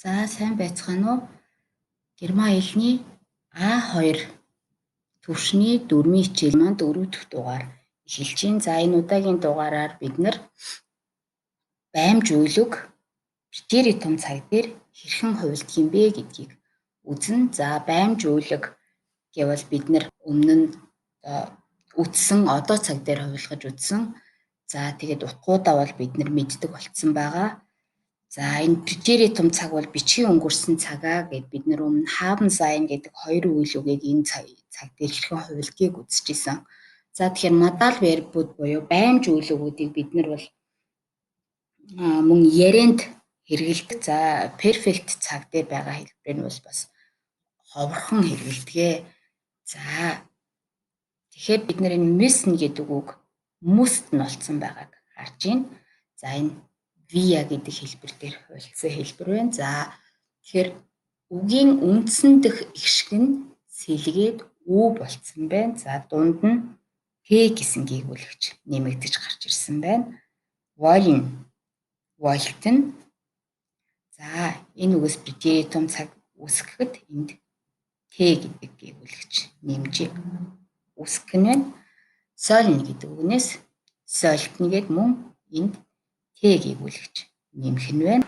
За сайн байцгаана уу? Герман хэлний А2 төвшний 4-ийн хичээл маань 4 дахь дугаар эхэлж байна. За энэ удаагийн дугаараар бид нар баймж үйлэг битэрий том цаг дээр хэрхэн хувилдах юм бэ гэдгийг үзнэ. За баймж үйлэг гэвэл бид нар өмнө нь үтсэн одоо цаг дээр хувилгаж үтсэн. За тэгээд утгуудаа бол бид нар мэддэг болцсон байгаа. За энэ битэрий том цаг бол бичгийн өнгөрсөн цагаа гэд бид нар өмнө haben sein гэдэг хоёр үйл үгийг энэ цаг дээр хэрхэн хувилдгийг үзчихсэн. За тэгэхээр modal verbуд буюу баймж үйлүүгүүдийг бид нар бол мөн ярианд хэрэгэлдэг. За perfect цаг дээр байгаа хэлбэр нь бол бас ховорхон хэрэгэлдэг. За тэгэхээр бид нар энэ müssen гэдэг үг müssten олцсон байгааг харж байна. За энэ via гэдэг хэлбэр дээр хувилсан хэлбэр байна. За тэгэхээр үгийн үндсэн дэх ихшиг нь сэлгээд үү болцсон байна. За дунд нь Т гэсэн гээгүүлэгч нэмэгдэж гарч ирсэн байна. Wollen, wollten. За энэ үгээс битэрий том цаг үсгэхэд энд Т гэдэг гээгүүлэгч нэмж үсгэх нь байна. Sollen гэдэг үгнээс sollten гэд мөн энд Т гээгүүлэгч нэмэх нь байна.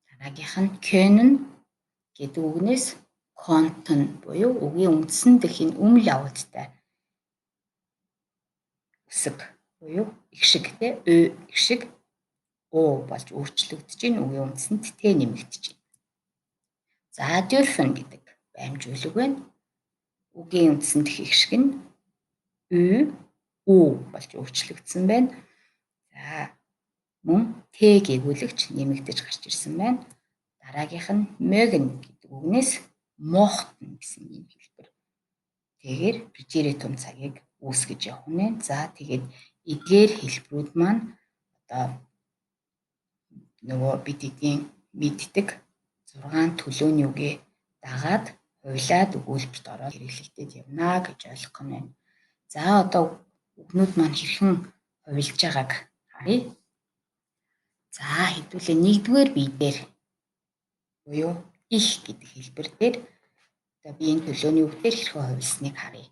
Дараагийнх нь können гэдэг үгнээс konnten буюу үгийн үндсэн дэх энэ өмнө явуудтай үсэг буюу ихшиг те ихшиг оо болж өөрчлөгдөж байна. Үгийн үндсэнд Т нэмэгдэж байна. За dürfen гэдэг баймж үйлэг байна. Үгийн үндсэн дэх ихшиг нь үү болж өөрчлөгдсөн байна. За мөн Т гээгүүлэгч нэмэгдэж гарч ирсэн байна. Дараагийнх нь mögen гэдэг үгнээс mochten гэсэн юм хэлбэр. Тэгэхээр битэрий том цагийг үүсгэж явах нь байна. За тэгээд эдгээр хэлбэрүүд маань одоо нөгөө бид эдийн мэддэг 6 төлөөний үгээ дагаад хувилаад өгүүлбэрт ороод хэрэглэгдээд явна гэж ойлгох нь байна. За одоо үгнүүд маань хэрхэн хувилж байгааг харъя. За хэдүүлээ нэгдүгээр бие дээр буюу их гэдэг хэлбэр дээр одоо биеийн төлөөний үг дээр хэрхэн хувилсныг харъя.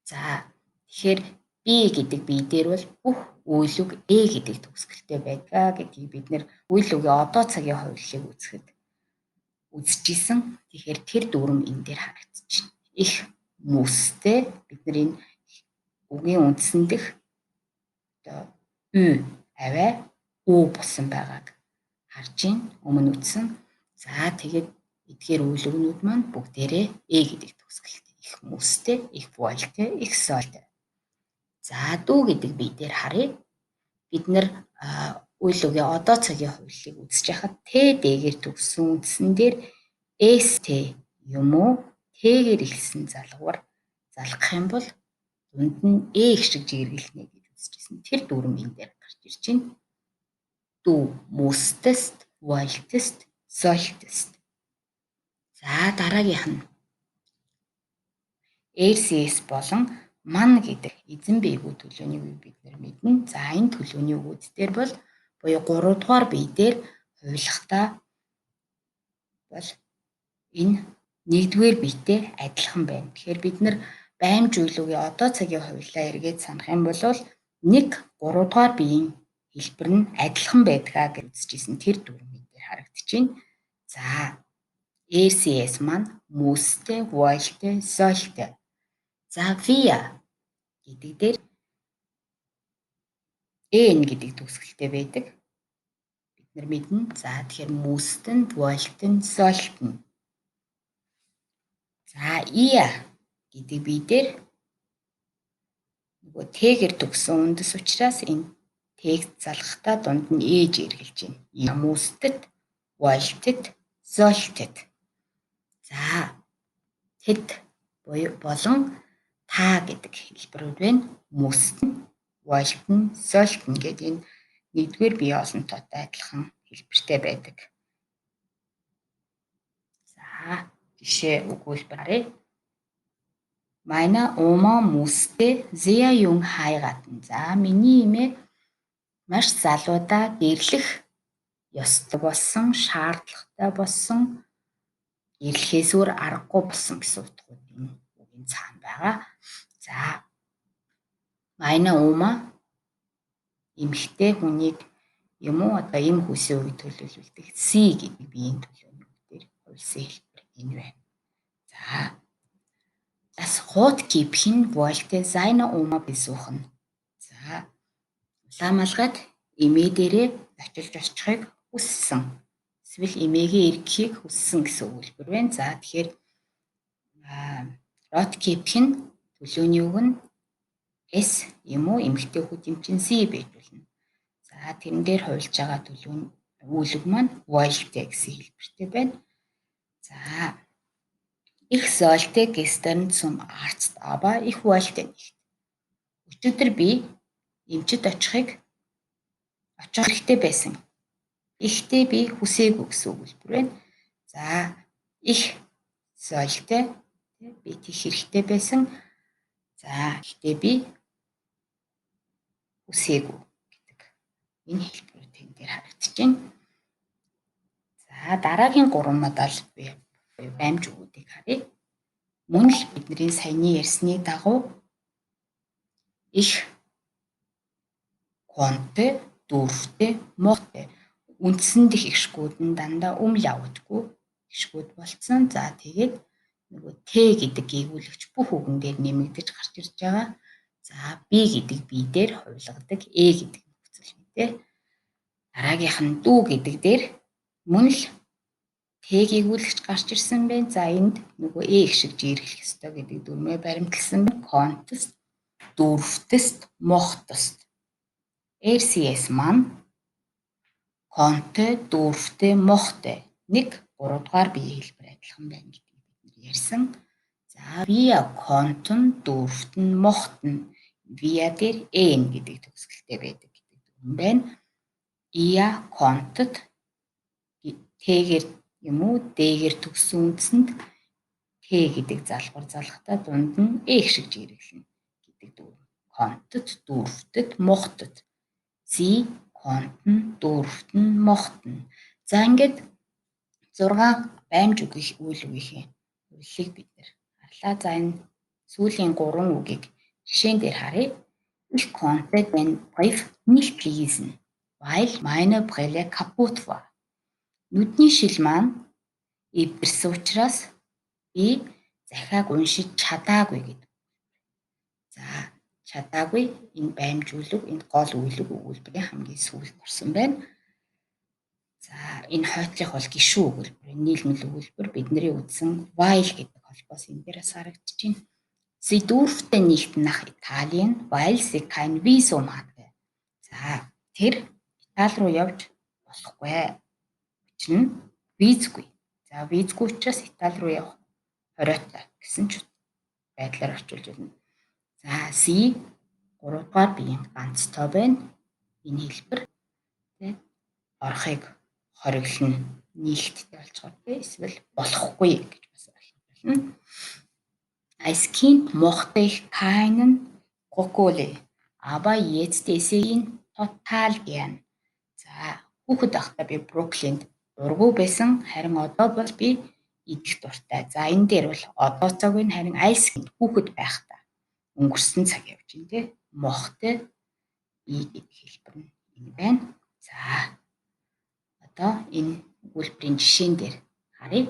За тэгэхээр би гэдэг бие дээр бол бүх үйл үг гэдэг төгсгөлтэй байдгаа гэдгийг бид нэр үйл үгийн одоо цагийн хувиллыг үзэхэд үзчихсэн. Тэгэхээр тэр дүрм энэ дээр харагдчихна. Их müsste бид нар энэ үгийн үндсэн дэх одоо аваа үү болсон байгааг харж байна. Өмнө үтсэн. За тэгээд эдгээр үйл өгнүүд маань бүгдээрээ гэдэг төгсгөлтэй. Их müsste, их wollte, ich sollte. За дүү гэдэг бие дээр харъя. Бид нар үйл үгийн одоо цагийн хувиллыг үзэж хахад Т дэгээр төгссөн үндсэн дээр ст юм уу Т-гээр эхэлсэн залгуур залгах юм бол дунд нь ихшиг жиргэлнэ гэж үзчихсэн. Тэр дүрм энэ дээр гарч ирж байна. Du musstest, wolltest, solltest. За дараагийнх нь RCS болон man гэдэг эзэн биегүү төлөөний үг бид нар мэднэ. За энэ төлөөний үгүүд дээр бол буюу 3 дугаар бие дээр хувилгахдаа бол энэ нэгдүгээр биетэй адилхан байна. Тэгэхээр бид нар баймж үйлүүгийн одоо цагийн хувиллаа эргээд санах юм бол 1 3 дугаар биеийн хэлбэр нь адилхан байдгаа гэж үзчихсэн. Тэр дүрмийн дээр харагдчихэв. За RCS маань müsste, wollte, sollte. За via гэдэг дээр гэдэг төгсгөлтэй байдаг. Бид нар мэднэ. За тэгэхээр müssten, wollten, sollten. За ia гэдэг бие дээр нөгөө Т-гэр төгссөн үндэс учраас энэ Т-г залгахдаа дунд нь жиргэлж байна. Ia müsstet, wolltet, solltet. За тэд болон та гэдэг хэлбэрүүд байна. Müssten, wollten, sollten гэдэг энэ нэгдүгээр бие олонтойтой адилхан хэлбэртэй байдаг. За жишээ өгүүлбэр харъя. Meine Oma musste sehr jung heiraten. За миний эмээ маш залуудаа гэрлэх ёстой болсон, шаардлагатай болсон, гэрлэхээс өөр аргагүй болсон гэсэн утгууд энэ үгийн цаана байгаа. За майна ума эмэгтэй хүнийг юм уу одоо эм хүсээ үг төлөвлөлдөг си гэдэг биеийн төлөвлөгөө дээр хувьсан хэлбэр энэ байна. За das Rotkäppchen wollte seine Oma besuchen. За улаамалгад эмээ дээрээ очилж очихыг хүссэн. Эсвэл эмээгээ эргэхийг хүссэн гэсэн өгүүлбэр байна. За тэгэхээр Rotkäppchen төлөөний үг нь S юм уу эмэгтэй хүүд юм чин C байж болно. За тэрэн дээр хувилж байгаа төлөв үүлэг маань wollte гэсэн хэлбэртэй байна. За ich sollte gestern zum Arzt, aber ich wollte nicht. Өчигдөр би эмчэд очих хэрэгтэй байсан. Ихтэй би хүсээгүй гэсэн өгүүлбэр байна. За ich sollte би тийх хэрэгтэй байсан. За ихтэй би хүсээгүй гэдэг энэ хэлбэрүүд энэ дээр харагдаж байна. За дараагийн 3 модаль баймж өгүүдийг харъя. Мөн л бидний саяны ярьсны дагуу ich konnte, durfte, mochte үндсэндх ихшгүүд нь дандаа явдаггүй ихшгүүд болцсон. За тэгээд нөгөө Т гэдэг гэгүүлэгч бүх үгэн дээр нэмэгдэж гарч ирж байгаа. За би гэдэг бие дээр хувилгадаг гэдэг нөхцөл мэдээ. Дараагийнх нь дүү гэдэг дээр мөн л Т гэгүүлэгч гарч ирсэн байна. За энд нөгөө их шиг жирэхлэх ёстой гэдэг дүрмээ баримтлсан байна. Konntest, durftest, mochtest. RCS маань konnte, durfte, mochte. 3 дугаар биеийн хэлбэр адилхан байна гэдгийг бид нэр ярьсан. За wir konnten, durften, mochten. Wir дээр n гэдэг төгсгөлтэй байдаг гэдэг дүрм байна. Ihr konntet Т-гэр юм уу Д-гэр төгссөн үндсэнд Т гэдэг залбар залхтаа дунд нь их шиг жирэглэнэ гэдэг дүрм. Konntet, durftet, mochtet. Sie konnten, durften, mochten. За ингээд 6 баймж үгih үйл үгийнхээ үйллийг бид нэр харлаа. За энэ сүүлийн 3 үгийг жишээн дээр харъя. Ich konnte den Brief nicht lesen, weil meine Brille kaputt war. Нүдний шил маань эвдэрсэн учраас би захиаг уншиж чадаагүй гэдэг. За чадаагүй энэ баймжуулаг энэ гол үйлэг өгүүлбэрийн хамгийн сүүлд орсон байна. За энэ хойтлох бол гишүүн өгүүлбэр, нийлмэл өгүүлбэр бидний үзсэн weil гэдэг холбоос энэ дээрээс харагдаж байна. Sie durfte nicht nach Italien, weil sie kein Visum hatte. За тэр Итали руу явж болохгүй. Учир нь визгүй. За визгүй учраас Итали руу явах хориотой гэсэн ч байдлаар орчуулж байна. За C 3 дугаар биеийн ганц тоо байна. Энэ хэлбэр орохыг хориглоно нийлттэй болцоход эсвэл болохгүй гэж бас ойлгох болно. Als Kind mochte ich keinen Brokkoli, aber jetzt esse ich ihn total gern. За хүүхэд байхдаа би брокколинд дургүй байсан, харин одоо бол би идэх дуртай. За энэ дээр бол одоо цаг нь харин als Kind хүүхэд байхдаа өнгөрсөн цаг явж байна те. Mochte гэдэг хэлбэр нь энэ байна. За одоо энэ өгүүлбэрийн жишээн дээр харъя.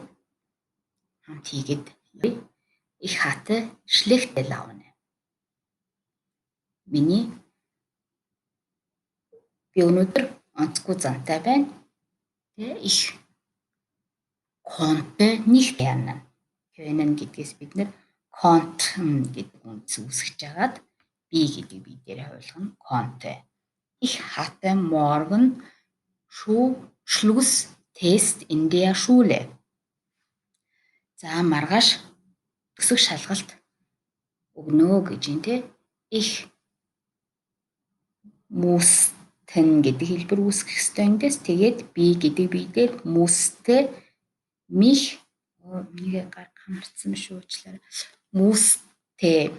Хамт хийгээд ich hatte schlechte Laune. Би өнөөдөр онцгүй зантай байна. Ich konnte nicht lernen. Können гэдгээс бид нэр konnten гэдэг үндс үүсгэж агаад би гэдэг бие дээр хувилгана konnte. Ich hatte morgen Schlusstest in der Schule. За маргааш төгсөх шалгалт өгнө гэж юм те. Ich mussten гэдэг хэлбэр үүсгэх ёстой эндээс. Тэгээд би гэдэг бие дээр musste mich нэгэ гаргах марцсан биш уучлаарай. Musste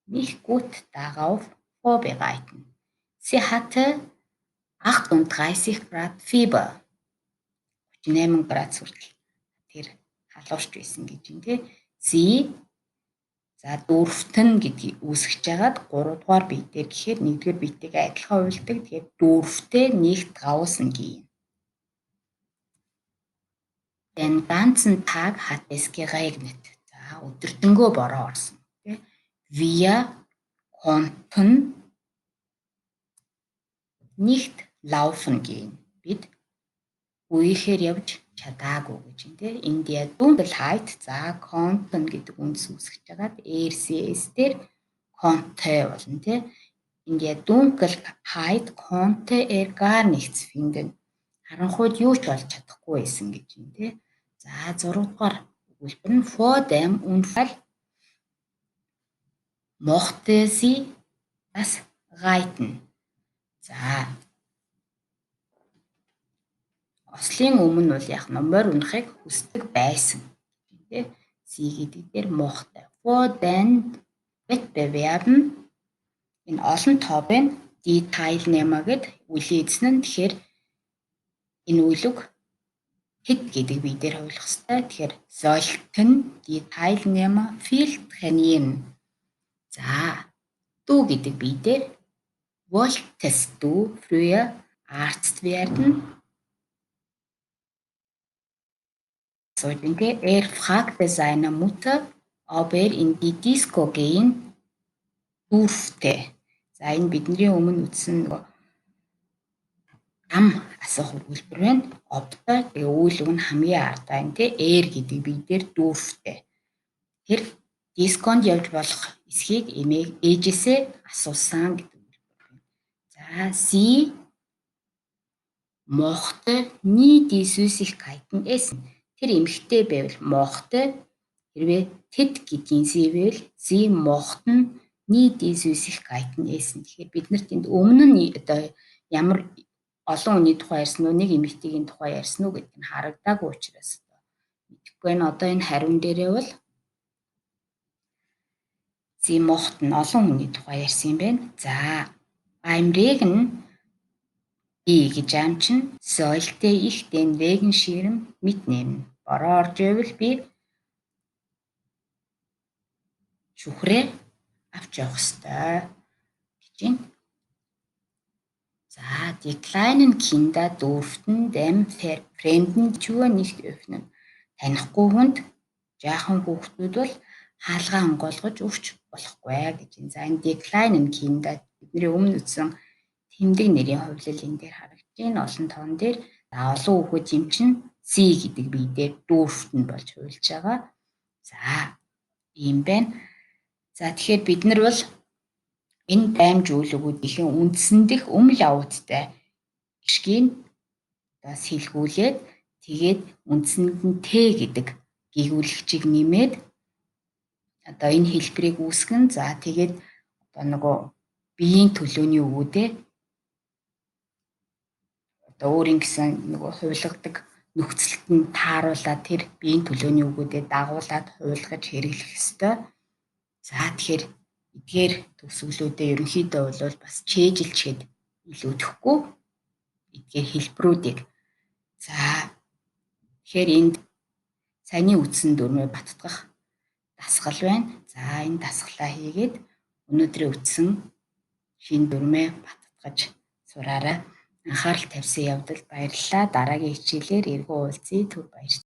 mich gut darauf vorbereiten. Sie hatte 38 Grad Fieber. 38 градус хүртэл тэр халуурч байсан гэж юм тий. Sie за dürften гэдгийг үүсгэж хагаад 3 дугаар биетээр гэхээр 1-р биетэйгээ адилхан хувилдаг. Тэгэхээр dürfte nicht draußen gehen. Den ganzen Tag hat es geregnet. За өдөртөнгөө бороо орсон тий. Wir konnten nicht laufen gehen. Бид үехээр явж чадаагүй гэж юм тий. In der Dunkelheit за konnten гэдэг үндс үүсгэж хагаад RCS дээр konnte болно тий. In der Dunkelheit konnte gar nichts finden. Харанхуйд юу ч олж чадахгүй байсан гэж юм тий. За 6 дугаар өгүүлбэр нь vor dem Unfall mochte sie das Reiten. За ослын өмнө бол яг номоор унахыг хүсдэг байсан. Тэ sie гэдэг дээр mochte. Vor den Wettbewerben энэ олон тообын die Teilnehmer гэд үлийн эзэн нь тэгэхээр энэ үйлэг хэд гэдэг бие дээр хувилах хэрэгтэй. Тэгэхээр sollten die Teilnehmer viel trainieren. За du гэдэг бие дээр wolltest du früher Arzt werden? So denke fragte seine Mutter, ob in die Disco gehen durfte. За энэ бидний өмнө үтсэн ам асуух өгүүлбэр байна. Обтой тэгээ үйл үг нь хамгийн ард байна тий. Гэдэг бие дээр durfte. Тэр дисконд явж болох эсхийг ээжээсээ асуусан гэдэг өгүүлбэр байна. За sie mochte nie die Süßigkeiten essen. Тэр эмэгтэй байвал mochte хэрвээ тэд гэдгийн sie байвал sie mochten nie die Süßigkeiten essen. Тэгэхээр бид нарт энд өмнө нь одоо ямар олон хүний тухай ярьсан уу, нэг эмэгтэйгийн тухай ярьсан уу гэдэг нь харагдаагүй учраас мэдэхгүй байна. Одоо энэ хариун дээрээ бол sie mochten олон хүний тухай ярьсан юм байна. За beim Regen гэж амчин sollte ich den Regenschirm mitnehmen. Бороо орж ивэл би шүхрээ авч явах ёстой гэж байна. За die kleinen Kinder durften dem fremden Tür nicht öffnen. Танихгүй хүнд жаахан хүүхдүүд бол хаалгаа онгойлгож өгч болохгүй гэж байна. За энэ die kleinen Kinder бидний өмнө үтсэн тэмдэг нэрийн хувилал энэ дээр харагдаж байна. Олон тоон дээр олон хүүхэд юм чинь sie гэдэг бие дээр durften болж хувилж байгаа. За ийм байна. За тэгэхээр бид нар бол энэ даймж үйлгүүдийн үндсэн дэх өмнө явуудтай гişгийг бас хэлгүүлээд тэгээд үндсэнд нь Т гэдэг гэгүүлэгчийг нэмээд одоо энэ хэлбэрийг үүсгэн за тэгээд одоо нөгөө биеийн төлөөний өгүүдээ одоо өөрийн гэсэн нөгөө хувилгадаг нөхцөлд нь тааруулаад тэр биеийн төлөөний өгүүдээ дагуулад хувилгаж хэрэглэх ёстой. За тэгэхээр эдгээр төгсгөлүүдээ ерөнхийдөө бол бас чэйжилчгээд илүүдэхгүй эдгээр хэлбэрүүдийг за тэгэхээр энд саяны үтсэн дүрмээ баттгах дасгал байна. За энэ дасгалаа хийгээд өнөөдрийн үтсэн шинэ дүрмээ баттгаж сураарай. Анхаарал тавьсан явдалд баярлалаа. Дараагийн хичээлээр эргэн уулзъя. Түр баярлалаа.